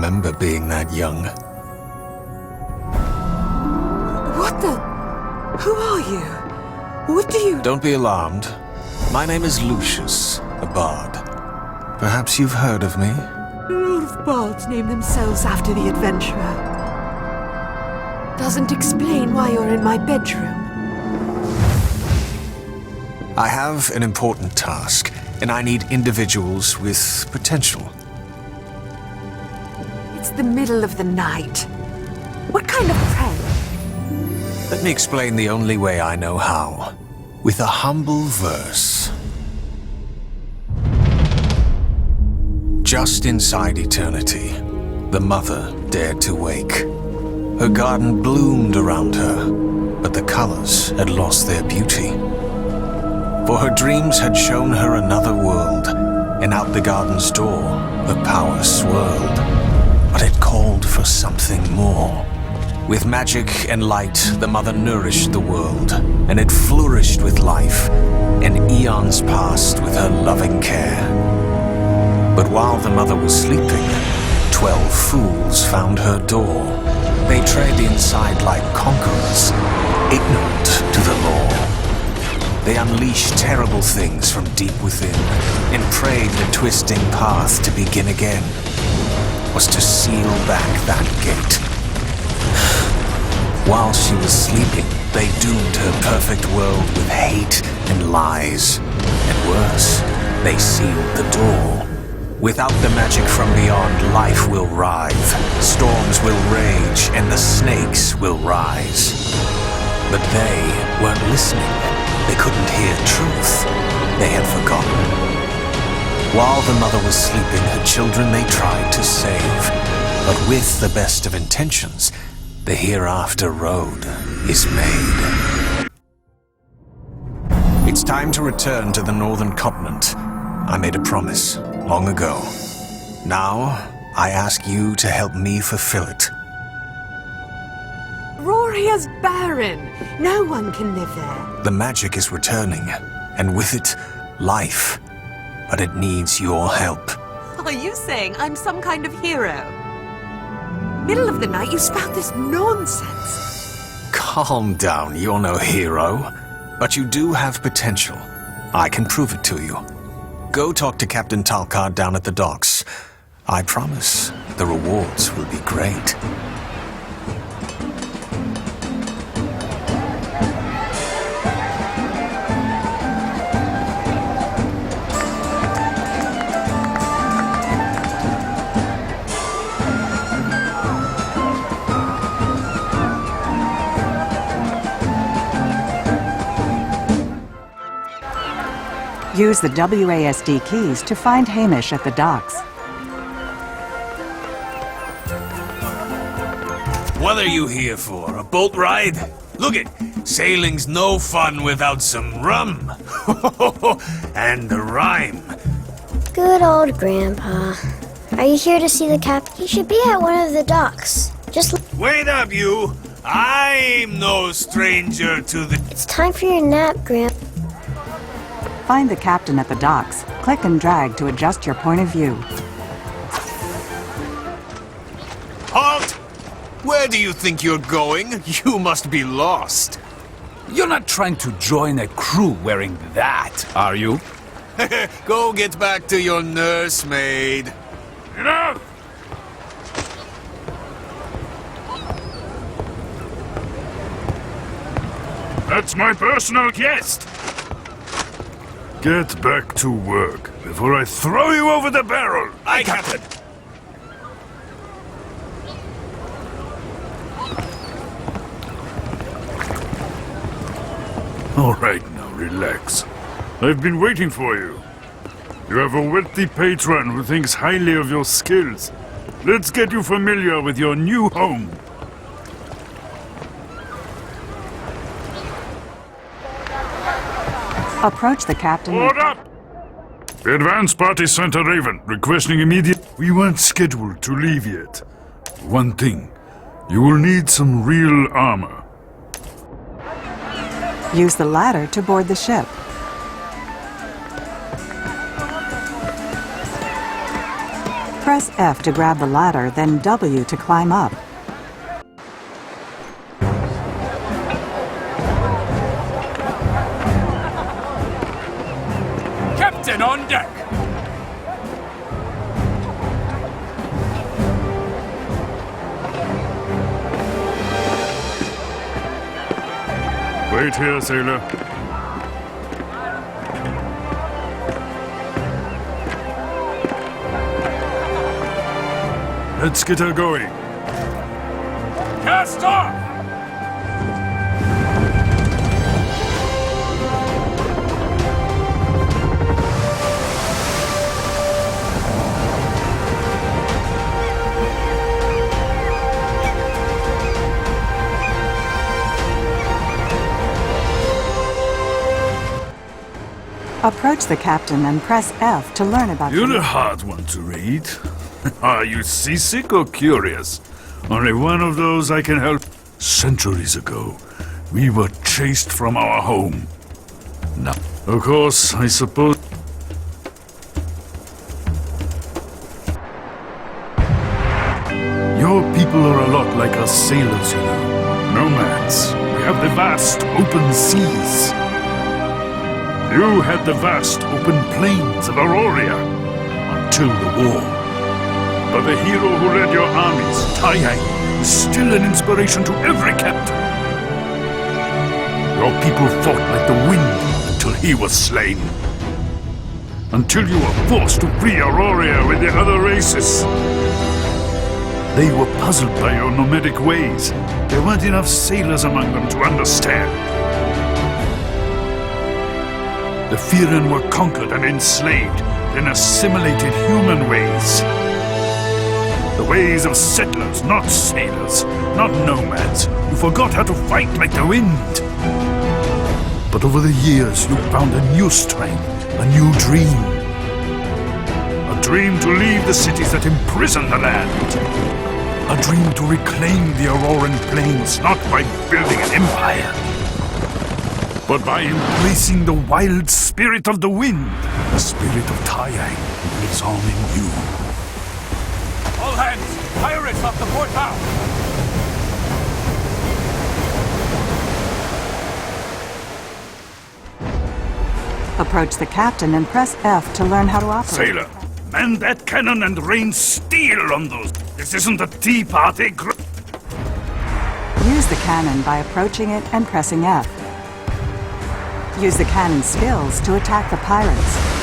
remember being that young. What the? Who are you? What do you... Don't be alarmed. My name is Lucius, a bard. Perhaps you've heard of me? A lot of bards name themselves after the adventurer. Doesn't explain why you're in my bedroom. I have an important task, and I need individuals with potential. It's the middle of the night. What kind of prey? Let me explain the only way I know how. With a humble verse. Just inside eternity, the mother dared to wake. Her garden bloomed around her, but the colors had lost their beauty. For her dreams had shown her another world, and out the garden's door, the power swirled. But it called for something more. With magic and light, the mother nourished the world, and it flourished with life, and eons passed with her loving care. But while the mother was sleeping, 12 fools found her door. They tread inside like conquerors, ignorant to the law. They unleashed terrible things from deep within, and prayed the twisting path to begin again was to seal back that gate. While she was sleeping, they doomed her perfect world with hate and lies. And worse, they sealed the door. Without the magic from beyond, life will writhe, storms will rage, and the snakes will rise. But they weren't listening. They couldn't hear truth. They had forgotten. While the mother was sleeping, her children they tried to save. But with the best of intentions, the hereafter road is made. It's time to return to the northern continent. I made a promise long ago. Now, I ask you to help me fulfill it. Roria's barren. No one can live there. The magic is returning, and with it, life. But it needs your help. Are you saying I'm some kind of hero? Middle of the night, you spout this nonsense. Calm down, you're no hero. But you do have potential. I can prove it to you. Go talk to Captain Talcard down at the docks. I promise the rewards will be great. Use the WASD keys to find Hamish at the docks. What are you here for? A boat ride? Look it, sailing's no fun without some rum. And the rhyme. Good old Grandpa. Are you here to see the captain? He should be at one of the docks. Wait up, you! I'm no stranger to the... It's time for your nap, Grandpa. Find the captain at the docks. Click and drag to adjust your point of view. Halt! Where do you think you're going? You must be lost. You're not trying to join a crew wearing that, are you? Go get back to your nursemaid. Enough! That's my personal guest. Get back to work before I throw you over the barrel. Aye, Captain. All right, now relax. I've been waiting for you. You have a wealthy patron who thinks highly of your skills. Let's get you familiar with your new home. Approach the captain. Hold up! The advance party sent a raven requesting immediate... We weren't scheduled to leave yet. One thing, you will need some real armor. Use the ladder to board the ship. Press F to grab the ladder, then W to climb up. Captain on deck! Wait here, sailor. Let's get her going. Cast off! Approach the captain and press F to learn about You're a hard one to read. Are you seasick or curious? Only one of those I can help. Centuries ago, we were chased from our home. Now, of course, I suppose. Your people are a lot like us sailors, you know. Nomads. We have the vast open seas. You had the vast open plains of Aurora until the war. But the hero who led your armies, Taiyang, is still an inspiration to every captain. Your people fought like the wind until he was slain. Until you were forced to flee Aurora with the other races. They were puzzled by your nomadic ways. There weren't enough sailors among them to understand. The Firen were conquered and enslaved, then assimilated human ways. The ways of settlers, not sailors, not nomads, who forgot how to fight like the wind. But over the years, you found a new strength, a new dream. A dream to leave the cities that imprison the land. A dream to reclaim the Auroran plains, not by building an empire, but by embracing the wild spirit of the wind. The spirit of Taiyang lives on in you. All hands! Pirates off the port bow! Approach the captain and press F to learn how to operate. Sailor, man that cannon and rain steel on those. This isn't a tea party. Use the cannon by approaching it and pressing F. Use the cannon's skills to attack the pirates.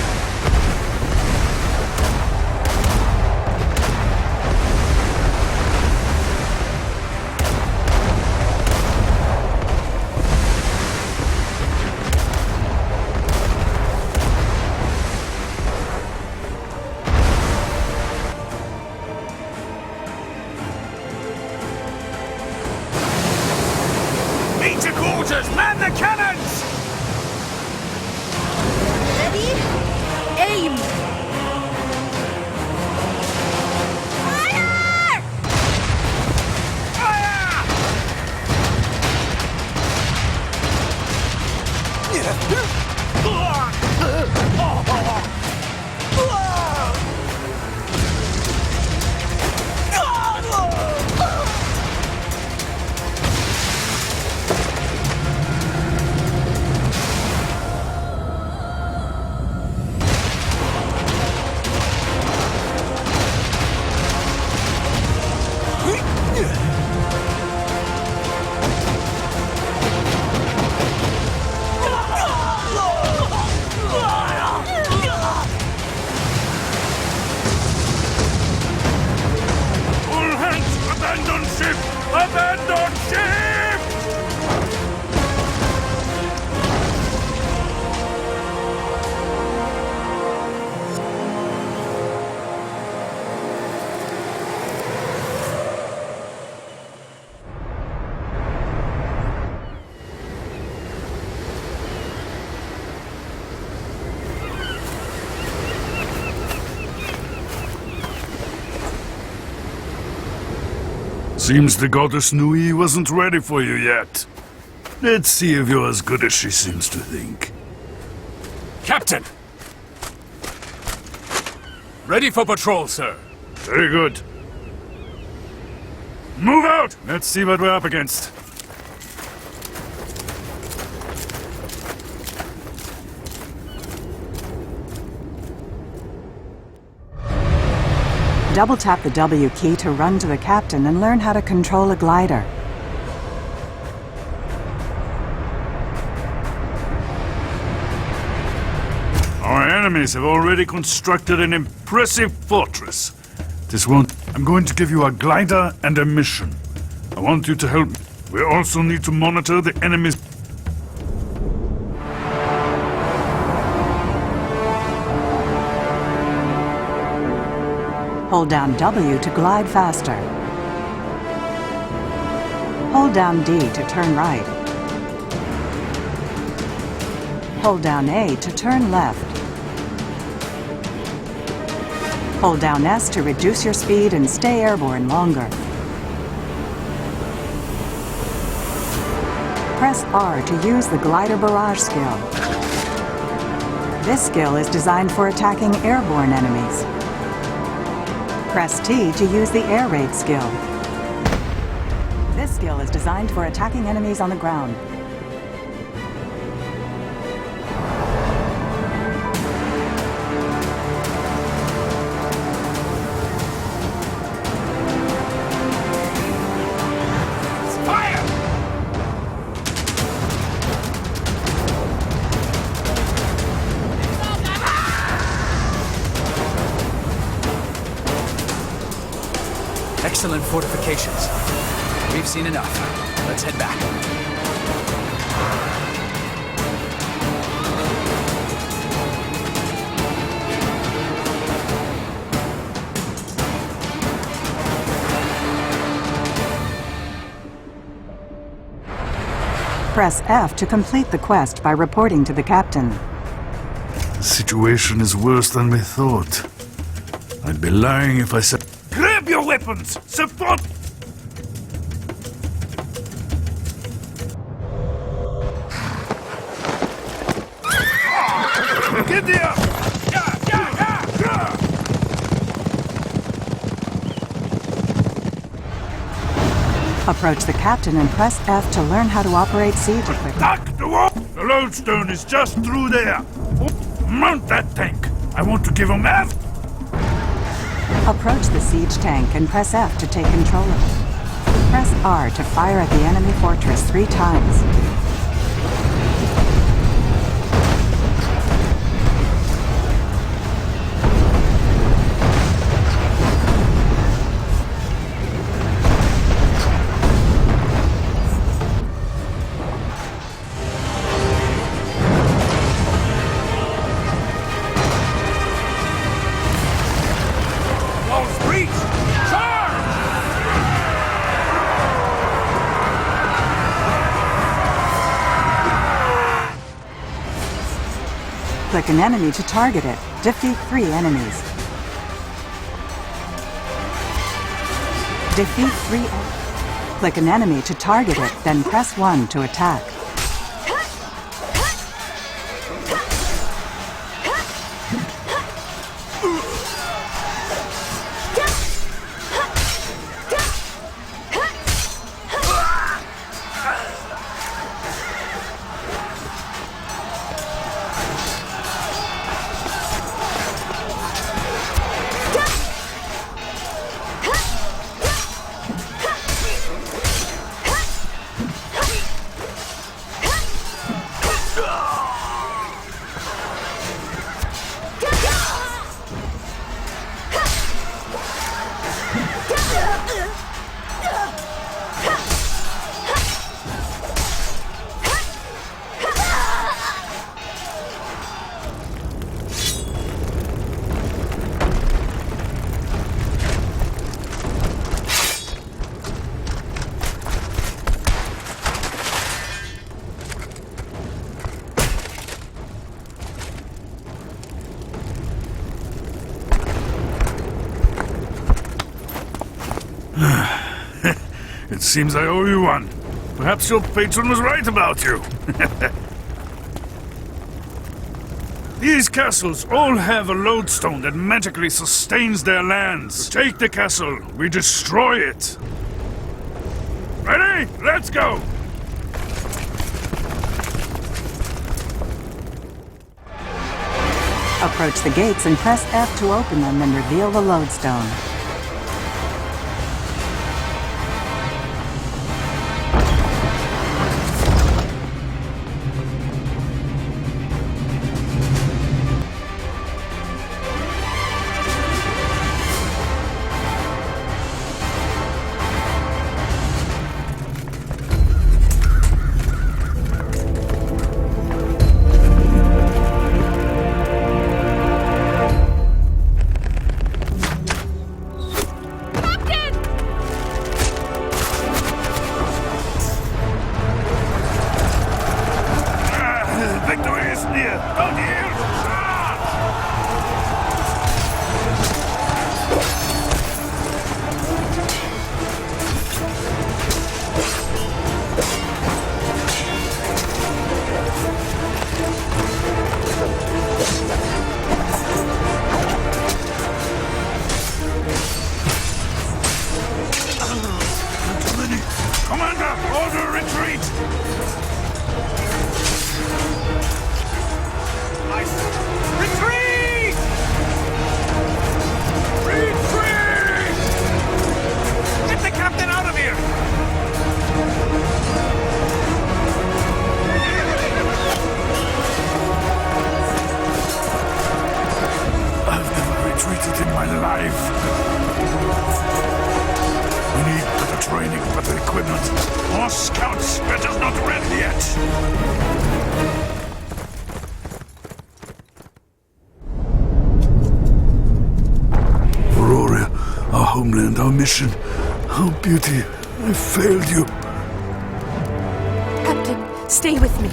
Meet to quarters! Man the cannons! Ready? Aim! Fire! All hands, abandon ship! Abandon ship! Seems the goddess Nui wasn't ready for you yet. Let's see if you're as good as she seems to think. Captain! Ready for patrol, sir. Very good. Move out! Let's see what we're up against. Double tap the W key to run to the captain and learn how to control a glider. Our enemies have already constructed an impressive fortress. This won't... I'm going to give you a glider and a mission. I want you to help me. We also need to monitor the enemy's... Hold down W to glide faster. Hold down D to turn right. Hold down A to turn left. Hold down S to reduce your speed and stay airborne longer. Press R to use the glider barrage skill. This skill is designed for attacking airborne enemies. Press T to use the air raid skill. This skill is designed for attacking enemies on the ground. Excellent fortifications. We've seen enough. Let's head back. Press F to complete the quest by reporting to the captain. The situation is worse than we thought. I'd be lying if I said... Grab your weapons! Support! Get there! Approach the captain and press F to learn how to operate siege equipment. Knock the wall! The lodestone is just through there. Mount that tank. I want to give him F. Approach the siege tank and press F to take control of it. Press R to fire at the enemy fortress 3 times. Click an enemy to target it. Defeat 3 enemies. Defeat 3 enemies. Click an enemy to target it, then press 1 to attack. It seems I owe you one. Perhaps your patron was right about you. These castles all have a lodestone that magically sustains their lands. Take the castle, we destroy it. Ready? Let's go! Approach the gates and press F to open them and reveal the lodestone. Victory is near! Don't yield! Too many! Commander, order retreat! Retreat! Retreat! Get the captain out of here! I've never retreated in my life. We need better training, better equipment. More scouts, but just not ready yet. Aurora, our homeland, our mission. Oh, beauty, I failed you. Captain, stay with me.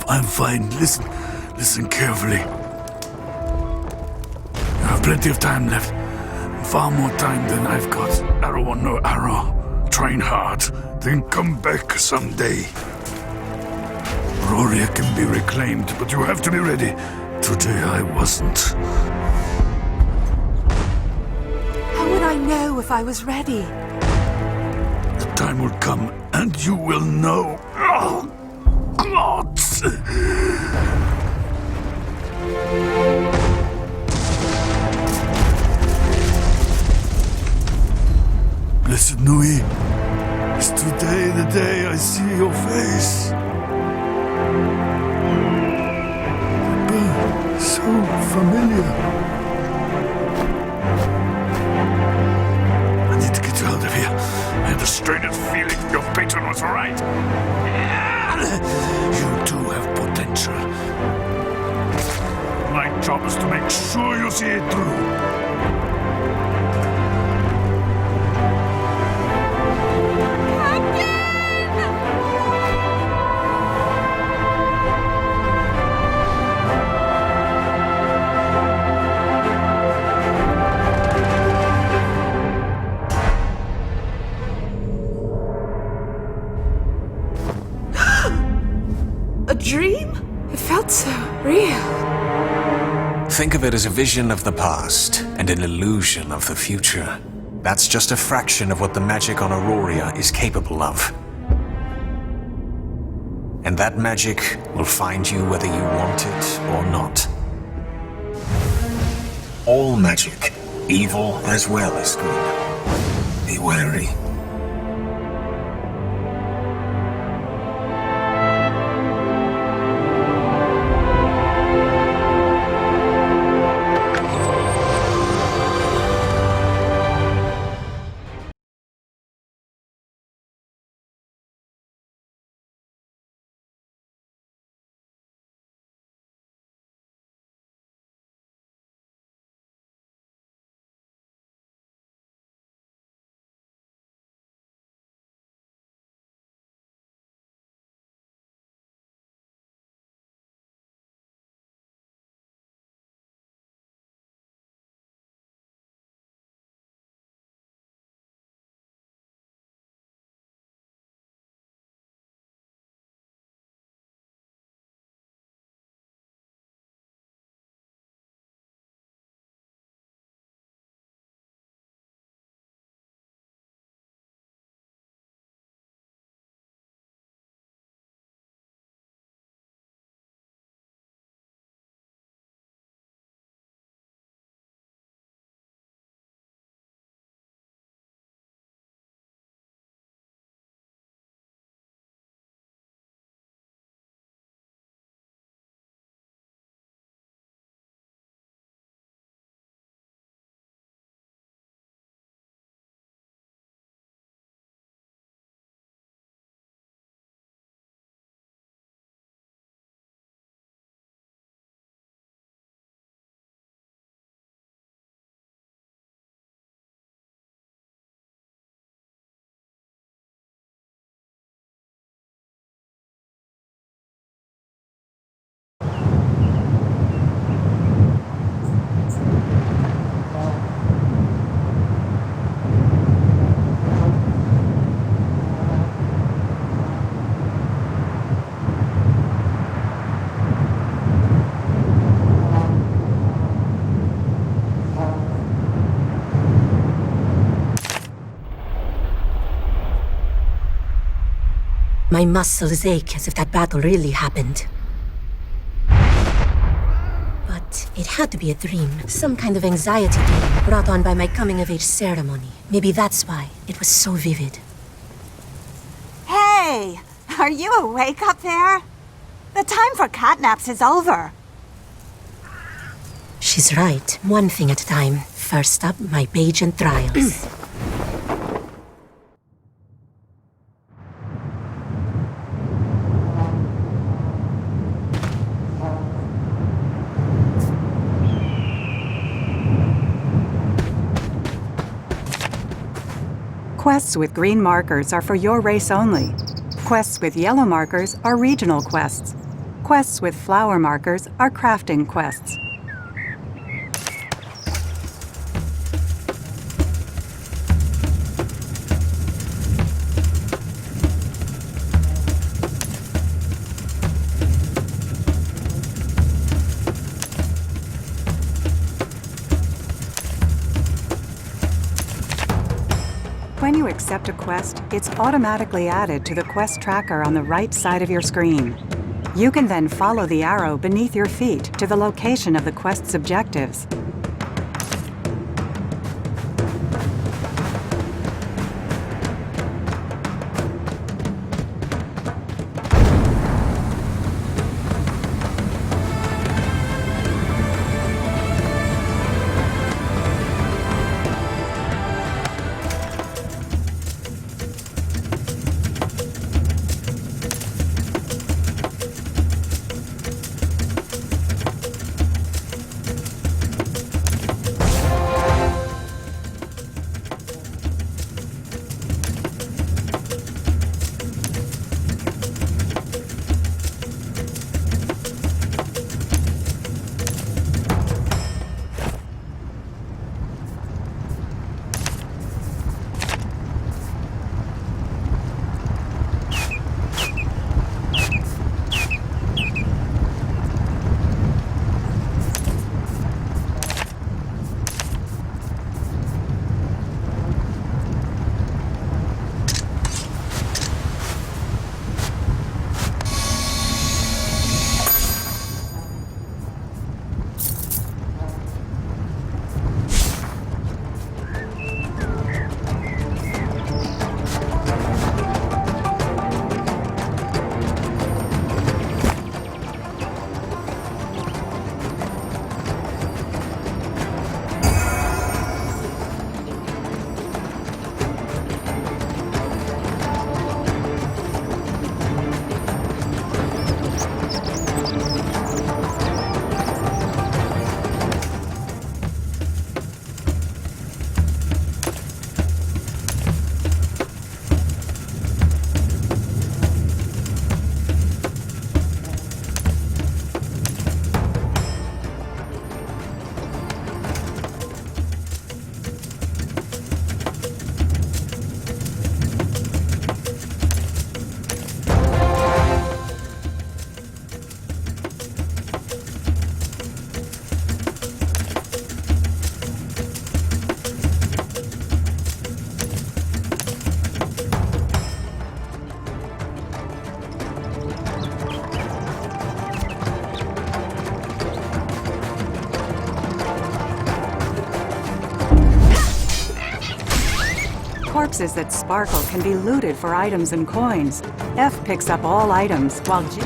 I'm fine. Listen carefully. You have plenty of time left. Far more time than I've got. Arrow or no arrow. Train hard, then come back someday. Aurora can be reclaimed, but you have to be ready. Today I wasn't. How would I know if I was ready? The time will come, and you will know. Oh, God! Blessed Nui, is today the day I see your face? The bird, so familiar. I need to get you out of here. I had a strange feeling your patron was right. You too have potential. My job is to make sure you see it through. A dream? It felt so real. Think of it as a vision of the past and an illusion of the future. That's just a fraction of what the magic on Aurora is capable of. And that magic will find you whether you want it or not. All magic, evil as well as good. Be wary. My muscles ache as if that battle really happened. But it had to be a dream. Some kind of anxiety dream brought on by my coming-of-age ceremony. Maybe that's why it was so vivid. Hey! Are you awake up there? The time for catnaps is over. She's right. One thing at a time. First up, my pageant trials. Quests with green markers are for your race only. Quests with yellow markers are regional quests. Quests with flower markers are crafting quests. When you accept a quest, it's automatically added to the quest tracker on the right side of your screen. You can then follow the arrow beneath your feet to the location of the quest's objectives. Corpses that sparkle can be looted for items and coins. F picks up all items, while G...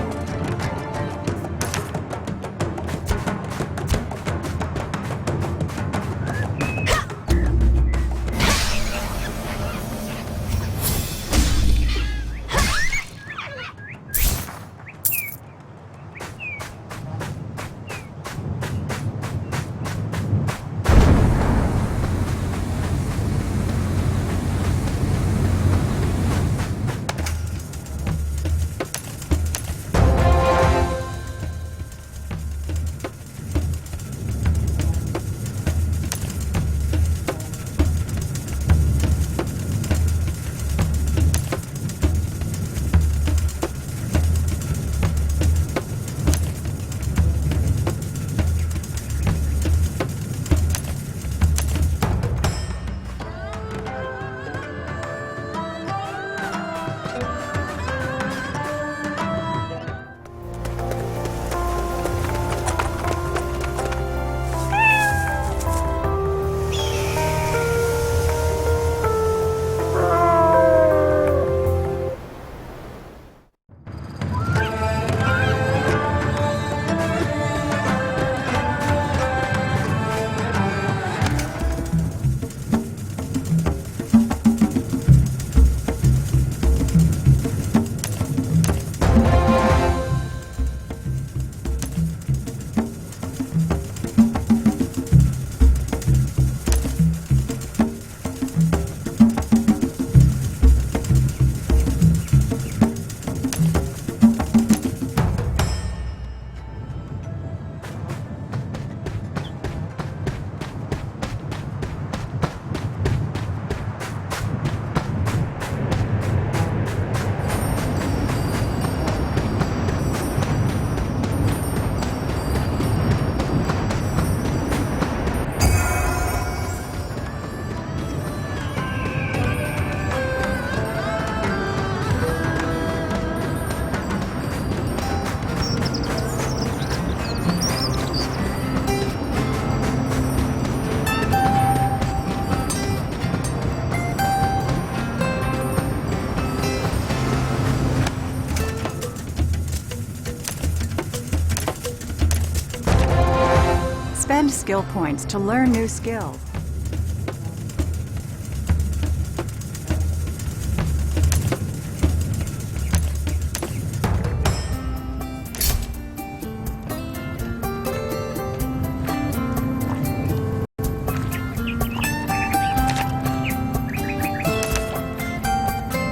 skill points to learn new skills.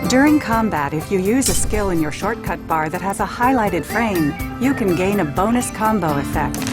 During combat, if you use a skill in your shortcut bar that has a highlighted frame, you can gain a bonus combo effect.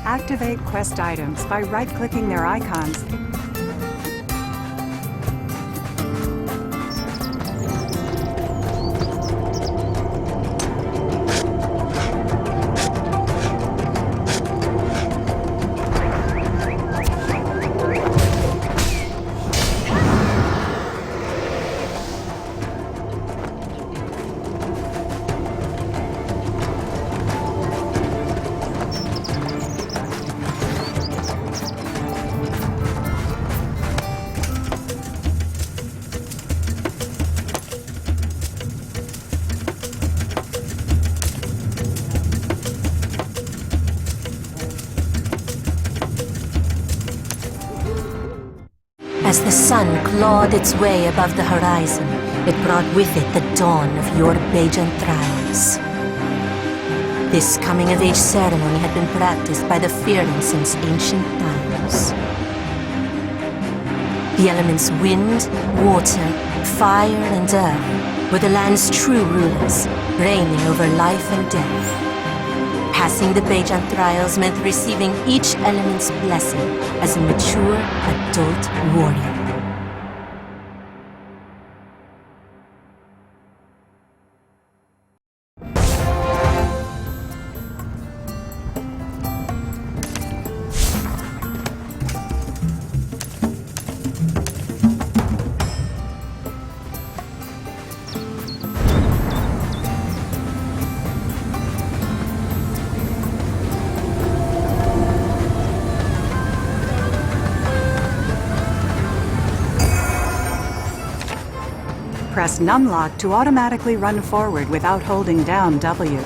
Activate quest items by right-clicking their icons. As the sun clawed its way above the horizon, it brought with it the dawn of your Bajan trials. This coming-of-age ceremony had been practiced by the Fearing since ancient times. The elements wind, water, fire, and earth were the land's true rulers, reigning over life and death. Passing the Bajan trials meant receiving each element's blessing as a mature adult warrior. Press numlock to automatically run forward without holding down W.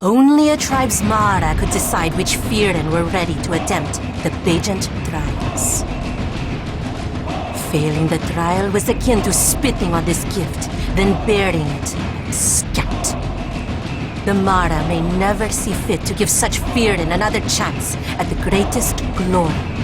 Only a tribe's Mara could decide which Fearin were ready to attempt the Bajant trials. Failing the trial was akin to spitting on this gift, then burying it like scat. The Mara may never see fit to give such Fearin another chance at the greatest glory.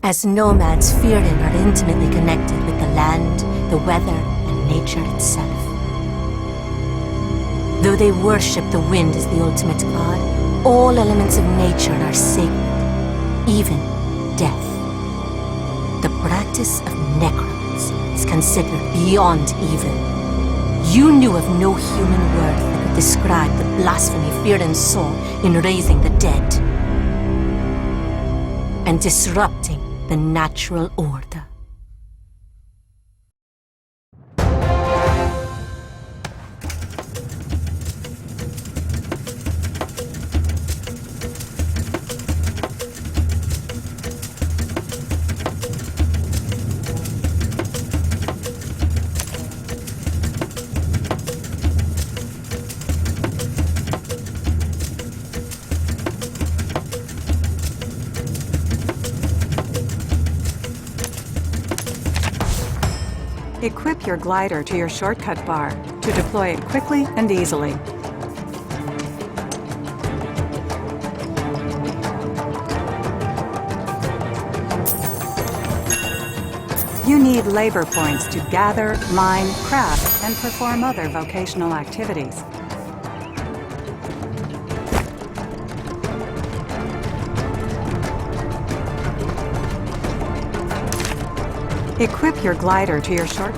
As nomads, Fearin are intimately connected with the land, the weather, and nature itself. Though they worship the wind as the ultimate god, all elements of nature are sacred, even death. The practice of necromancy is considered beyond evil. You knew of no human word that could describe the blasphemy Fearin saw in raising the dead and disrupting the natural order. Equip your glider to your shortcut bar to deploy it quickly and easily. You need labor points to gather, mine, craft, and perform other vocational activities. Equip your glider to your short...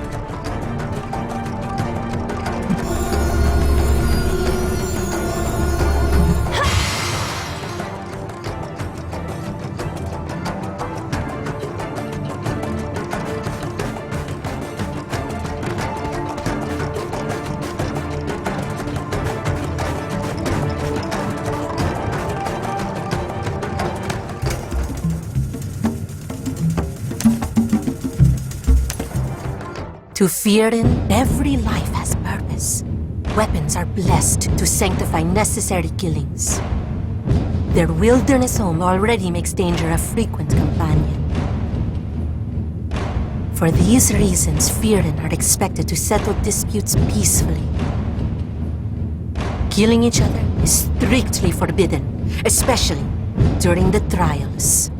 To Fearin, every life has purpose. Weapons are blessed to sanctify necessary killings. Their wilderness home already makes danger a frequent companion. For these reasons, Fearin are expected to settle disputes peacefully. Killing each other is strictly forbidden, especially during the trials.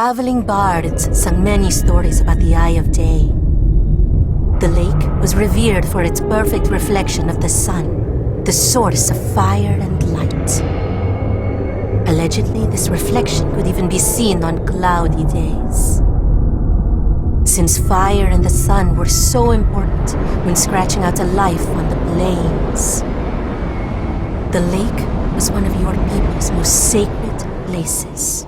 traveling bards sang many stories about the Eye of Day. The lake was revered for its perfect reflection of the sun, the source of fire and light. Allegedly, this reflection could even be seen on cloudy days. Since fire and the sun were so important when scratching out a life on the plains, the lake was one of your people's most sacred places.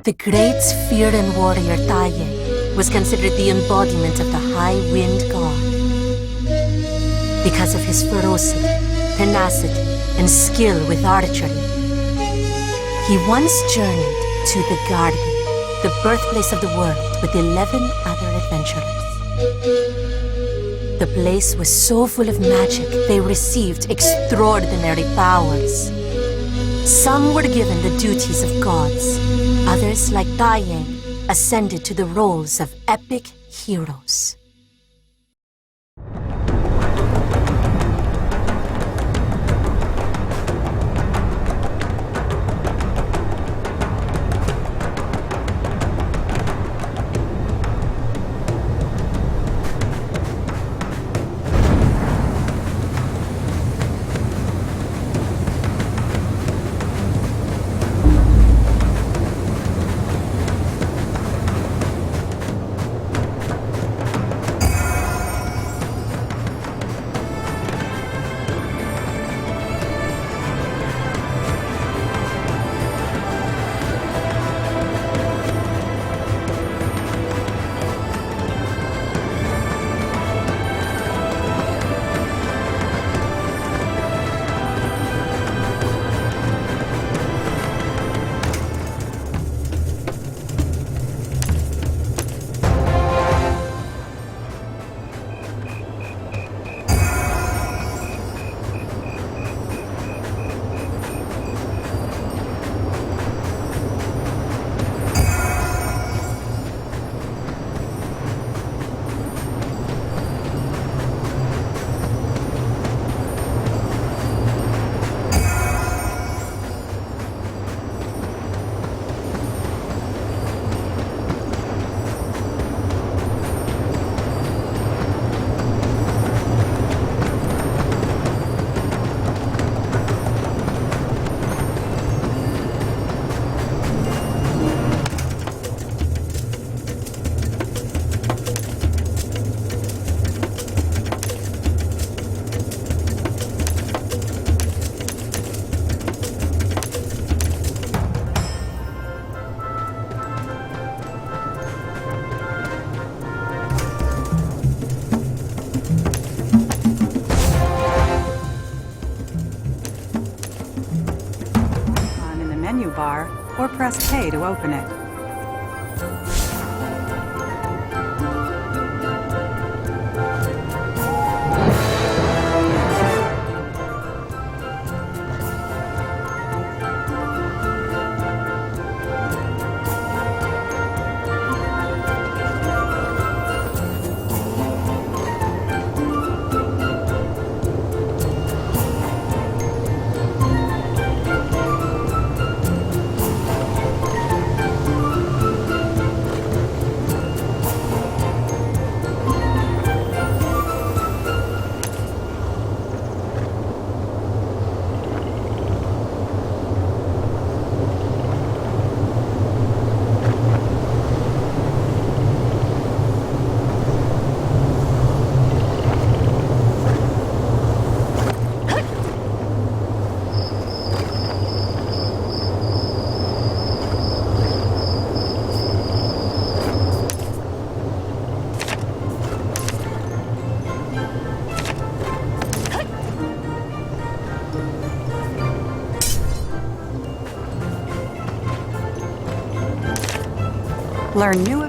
The great feared warrior Taye was considered the embodiment of the High Wind God. Because of his ferocity, tenacity, and skill with archery, he once journeyed to the garden, the birthplace of the world, with 11 other adventurers. The place was so full of magic, they received extraordinary powers. Some were given the duties of gods. Others, like Taye, ascended to the roles of epic heroes. Menu bar or press K to open it. Learn new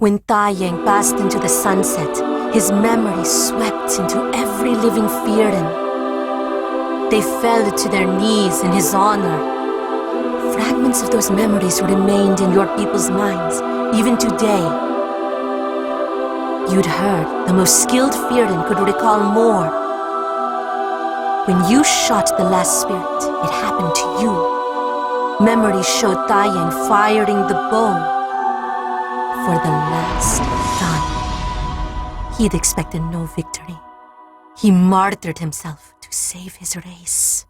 When Taiyang passed into the sunset, his memory swept into every living Firen. They fell to their knees in his honor. Fragments of those memories remained in your people's minds, even today. You'd heard the most skilled Firen could recall more. When you shot the last spirit, it happened to you. Memories showed Taiyang firing the bow for the last time. He'd expected no victory. He martyred himself to save his race.